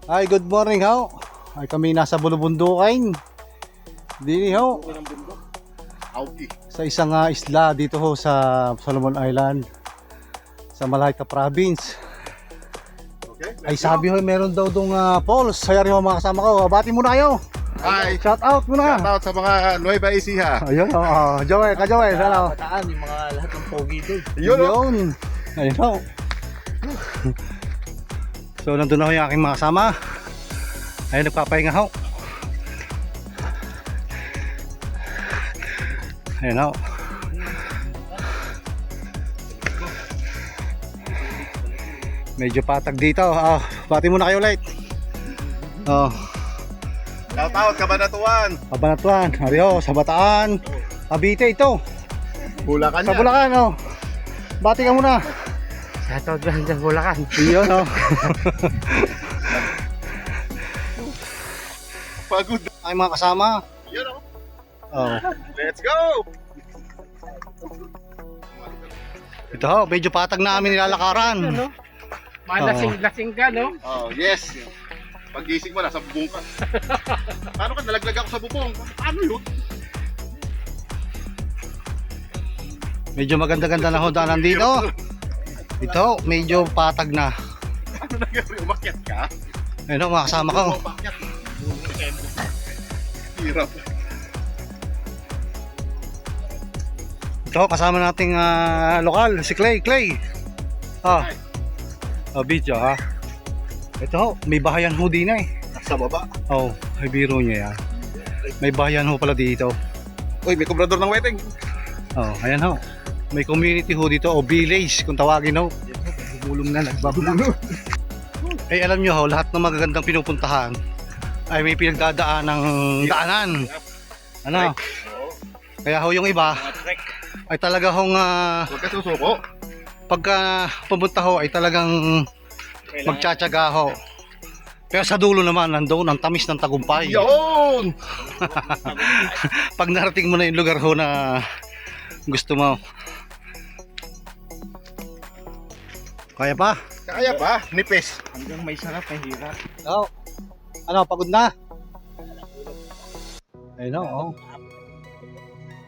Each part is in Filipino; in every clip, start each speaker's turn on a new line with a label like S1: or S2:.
S1: Hi, good morning ho. Ay kami nasa Bulubundukin. Dini ho. Sa isang isla dito ho sa Solomon Island sa Malaita Province.
S2: Okay,
S1: Ay sabi ho meron daw dong falls. Hayari ho mga kasama ko. Bati muna kayo.
S2: hi!
S1: Shout out muna.
S2: Shout out sa mga Nueva Ecija.
S1: Ayun oh, Joey, ka-Joey, sana.
S3: Bataan, yung mga lahat ng pogi doon.
S1: Yun. Ayun ho. So nandun ako yung aking mga kasama. Ayun, nagpapahinga ho. Ayun ho. Medyo patag dito. Bati muna kayo ulit.
S2: Shout out Cabanatuan.
S1: Cabanatuan. Ari ho, sa Bataan. Cavite ito.
S2: Bulacan
S1: Sa Bulacan oh. Bati ka muna.
S3: Shoutout lang dyan, Bulacan.
S1: Iyon oh.
S2: Pagod.
S1: Ay mga kasama.
S2: Yun
S1: Oh.
S2: Let's go!
S1: Ito ho, medyo patag na amin nilalakaran.
S3: Ano? Malasing-lasing ka, no?
S2: Oh, yes. Pag-gising mo, nasa bubong ka. Paano ka? Nalaglag ako sa bubong. Paano yun?
S1: Medyo maganda-ganda na ho daanan dito. Ito, medyo patag na.
S2: Ano nangyari? Umakyat ka?
S1: Ayun ho, mga kasama ko.
S2: Umakyat. Hirap.
S1: Ito ho, kasama nating lokal, si Clay. Clay. Video ha. Ito ho, may bahayan ho din eh.
S2: Sa baba.
S1: Oh, ay biro niya yan. May bahayan ho pala dito.
S2: Uy, may kubrador ng wedding.
S1: Oh, ayan ho. May community ho dito o village kung tawagin ho. Bubulong na nagbabulong. Ay alam nyo ho, lahat ng magagandang pinupuntahan ay may pinagdadaan ng daanan. Ano? Kaya ho yung iba ay talaga hong
S2: Huwag ka susuko.
S1: pagka pumunta ho ay talagang magtsatsaga ho. Pero sa dulo naman nandoon ang tamis ng tagumpay.
S2: Yun!
S1: Pag narating mo na yung lugar ho na gusto mo. Kaya pa?
S2: Kaya ba? Nipis.
S3: Hanggang may sarap, may hirap.
S1: Oo. Ano, pagod na? Ayun o, oh.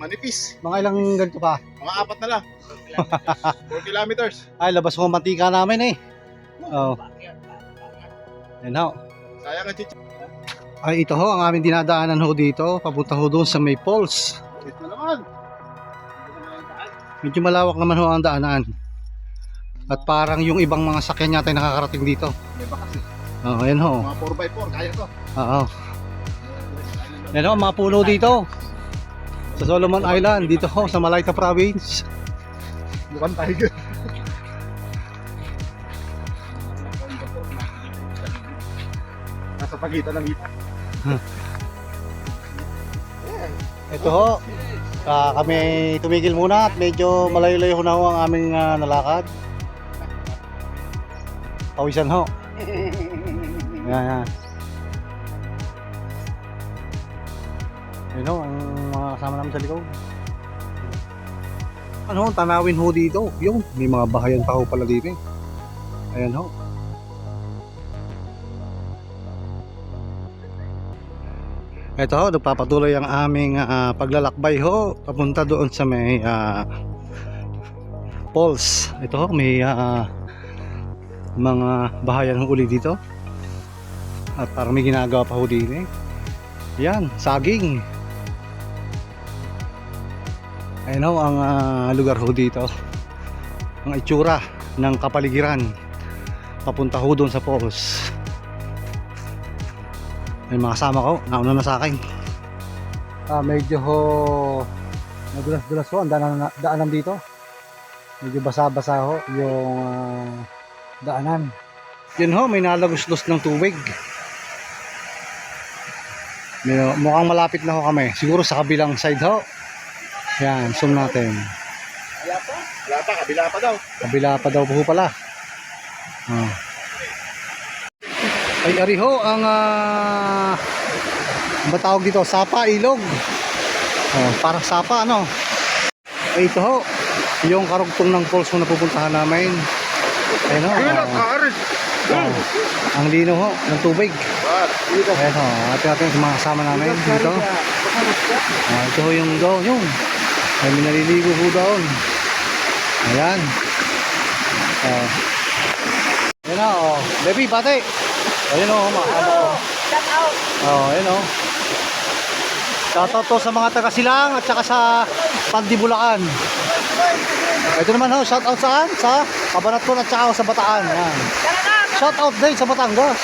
S2: Manipis.
S1: Mga ilang ganito pa?
S2: Mga 4 na lang. 4 kilometers.
S1: Ay, labas mo mantika namin eh. Oo. Ayun o.
S2: Sayang ang chichi.
S1: Ay, ito ho, ang aming dinadaanan ho dito. Papunta ho doon sa may falls.
S2: Ito naman.
S1: Medyo malawak naman ho ang daanan. At parang yung ibang mga sakyan yata ay nakakarating dito.
S2: May bakas eh.
S1: Oo, ayun ho.
S2: Mga 4x4. Kaya to.
S1: Oo. Yan ho, mga puno dito. Sa Solomon Island, dito ho, sa Malaita Province.
S2: Mukhang tiger. Nasa pagitan ng ita.
S1: Ito ho, kami tumigil muna at medyo malayo-layo na ho ang aming nalakad. Pawisan ho. Yan. Yun ho, ang mga kasama namin sa likod. Ano, tanawin ho dito. Yung, may mga bahayan pa ho pala dito eh. Ayan ho. Ito ho, nagpapatuloy ang aming paglalakbay ho. Papunta doon sa may falls. Ito ho, may mga bahayan ho uli dito. At parang may ginagawa pa ho dito eh. Yan, saging. Ayun ho, ang lugar ho dito. Ang itsura ng kapaligiran. Papunta ho doon sa falls. May mga kasama ko, nauna na sa akin. Medyo ho nadulas-dulas ho ang daanan dito. Medyo basa-basa ho yung daanan. Yun ho, may nalagos-los ng tubig. Mukhang malapit na ho kami. Siguro sa kabilang side ho. Yan, zoom natin.
S2: Wala pa? Wala pa, kabila pa daw.
S1: Kabila pa daw po pala. Ay, ari ho, ang ba tawag dito? Sapa, ilog. Parang sapa, ano? Ay, ito ho, yung karugtong ng falls na pupuntahan namin. Ayun ho.
S2: Ayun,
S1: Oh, ang lino ho ng tubig. Ayan ho, atin natin sa mga kasama namin dito. Ito ho yung doon, yung. Ay, naliligo ho doon. Ayan. Ayan na, oh. Baby, pati. Ayan o, makakaba o. Ayan o. Shoutout to sa mga taga-Silang at saka sa Pandibulacan. Ito naman ho, shoutout saan? Sa Cabanatuan at saka sa Bataan. Ayan. Shoutout din sa Batangas.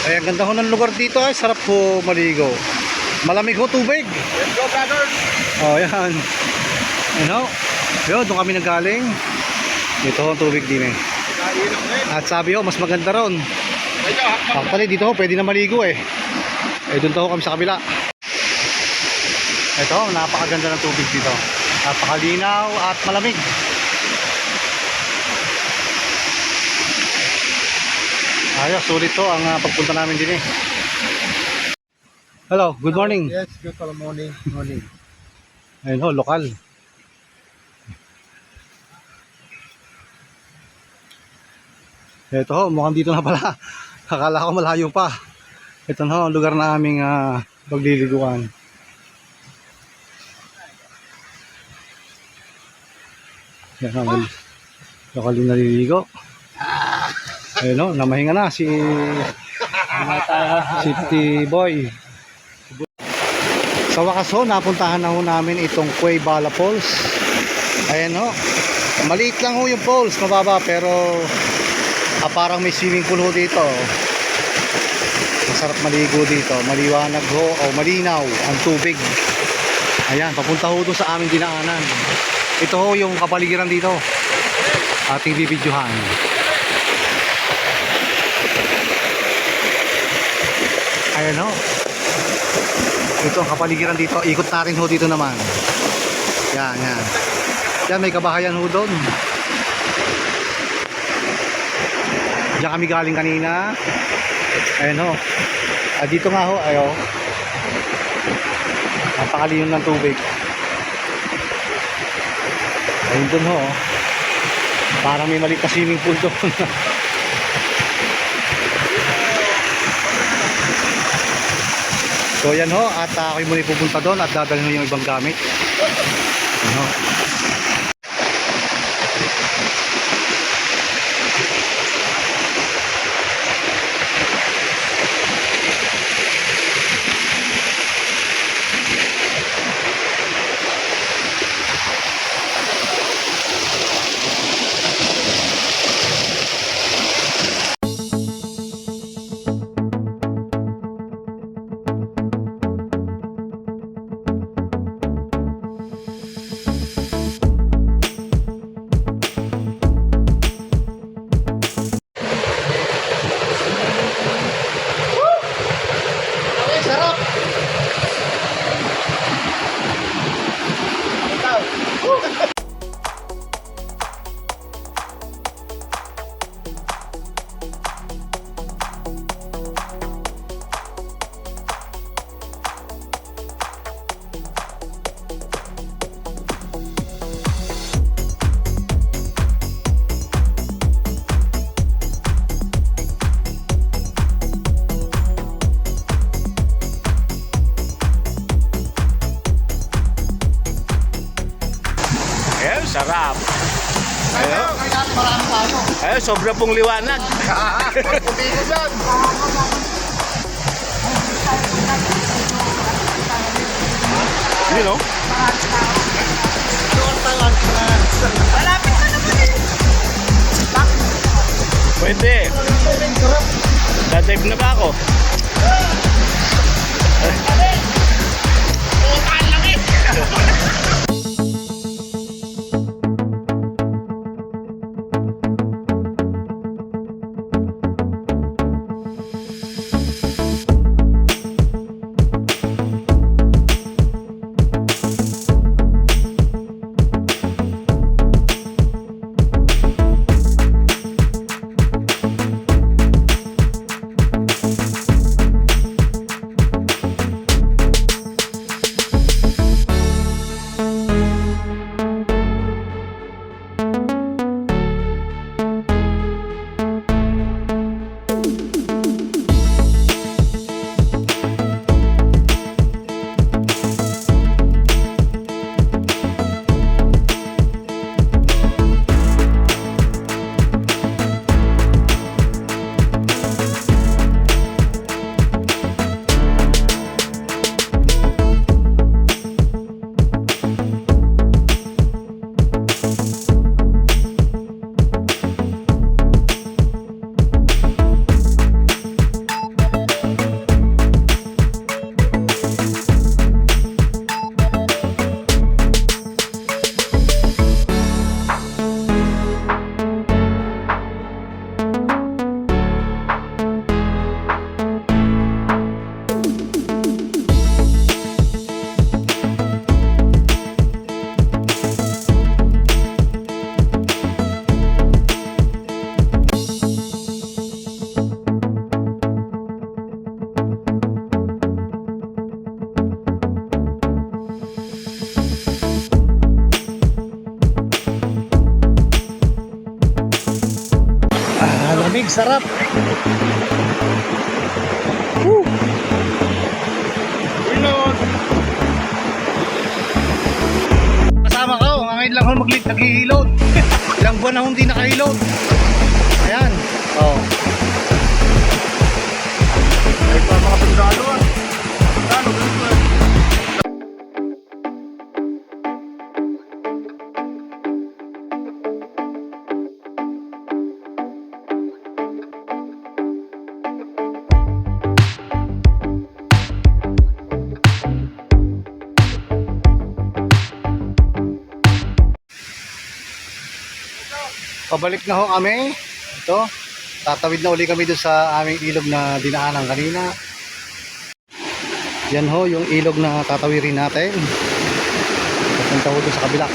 S1: Ay, ang ganda ho ng lugar dito ay sarap ho maligo. Malamig ho tubig.
S2: Let's go, brothers!
S1: Oh, yan. Ano? Yun, doon kami nagaling. Dito ho ang tubig din eh. At sabi ho, mas maganda ron. Actually, dito ho, pwede na maligo eh. Eh, doon ho kami sa kabila. Ito, napakaganda ng tubig dito. Napakalinaw at malamig. Ayos, sulit to ang pagpunta namin din eh. Hello, good morning.
S3: Yes, good morning. Morning.
S1: Ayun ho, lokal. Ito ho, mukhang dito na pala. Akala ko malayo pa. Ito na ho, ang lugar na aming pagliliguan. Yan ho, lokal yung naliligo. Ayun ho, namahinga na si City Boy. Sa wakas ho, napuntahan na ho namin itong Cuevala Falls. Ayan ho, maliit lang ho yung falls, mababa, pero parang may swimming pool ho dito. Masarap maligo dito, maliwanag ho o malinaw ang tubig. Ayan, papunta ho doon sa aming dinaanan. Ito ho yung kapaligiran dito, ating bibidyohan. Ayan ho, ito ang kapaligiran dito. Ikot natin ho dito naman. Yan, yan. Yan, may kabahayan ho doon. Diyan kami galing kanina. Ayan ho. Dito nga ho, ayo. Napakalino ng tubig. Ayun doon ho. Parang may maliit na swimming pool doon. So yan ho, at ako'y muli pupunta doon at dadalhin ho yung ibang gamit. Ano?
S4: Sarap.
S2: Kaya natin maraming tao.
S4: Ayun, sobra pong liwanag.
S2: Puti ko dyan.
S4: You know? Pwede. Dadive na ba ako?
S1: Lamig, sarap. Woo!
S2: Reload!
S1: Kasama ko, ngayon lang ako naghihilod. Ilang buwan na akong hindi nakahilod. Ayan. Oh.
S2: Ay pa mga sundalo ah. Sundalo, ganun.
S1: Pabalik na ho kami. Ito. Tatawid na uli kami doon sa aming ilog na dinaanan kanina. Yan ho yung ilog na tatawirin natin. Papunta ho doon sa kabila.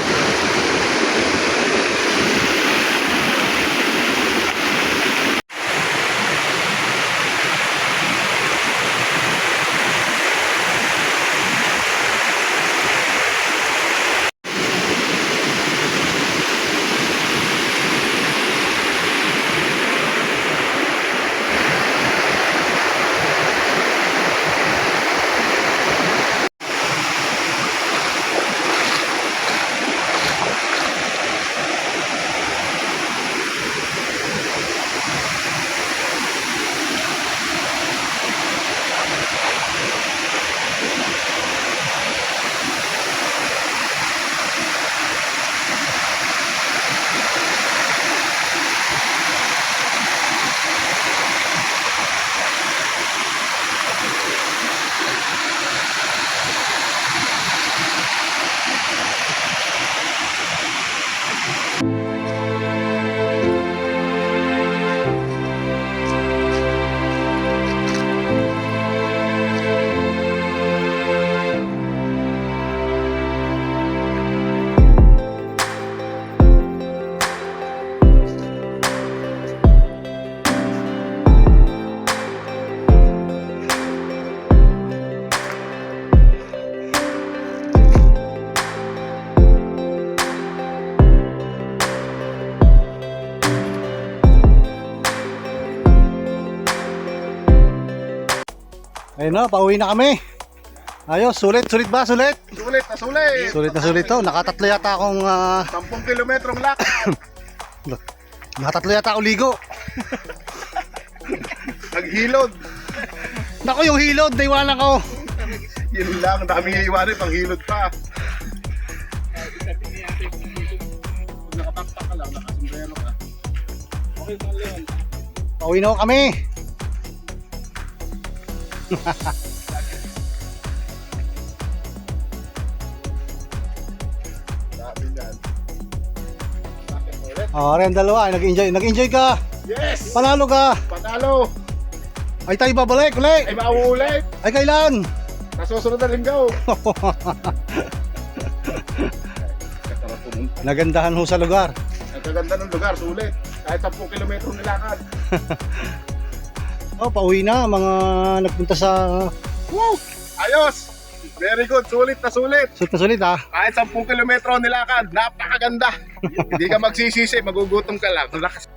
S1: Ayun na, pauwi na kami. Ayos, sulit ba? Sulit?
S2: Sulit na sulit!
S1: Sulit na sulit to. Nakatatlo yata akong
S2: 10 kilometrong lakad.
S1: nakatatlo yata akong ligo.
S2: Naghilod.
S1: Nako yung hilod, naiwanan ko.
S2: Yun lang, daming iiwanin, pang hilod pa. Nakapakpak ka lang, nakasumbrero ka. Okay, Leon.
S1: Pauwi na ho kami.
S2: Sabi dyan. Bakit ulit?
S1: Ren, dalawa. Nag-enjoy ka.
S2: Yes!
S1: Panalo ka.
S2: Panalo!
S1: Ay tayo babalik ulit.
S2: Ay mauulit!
S1: Ay kailan?
S2: Nasusunod na linggo!
S1: Nagandahan ho sa lugar.
S2: Ang kaganda ng lugar, sulit. Kahit 10 kilometro nilakad.
S1: Oh, pauwi na mga nagpunta sa
S2: Woo! Ayos! Very good, sulit na sulit.
S1: sulit na sulit ha.
S2: Kahit 10 kilometro nilakad, napakaganda. Hindi ka magsisisi, magugutom ka lang. Lakas.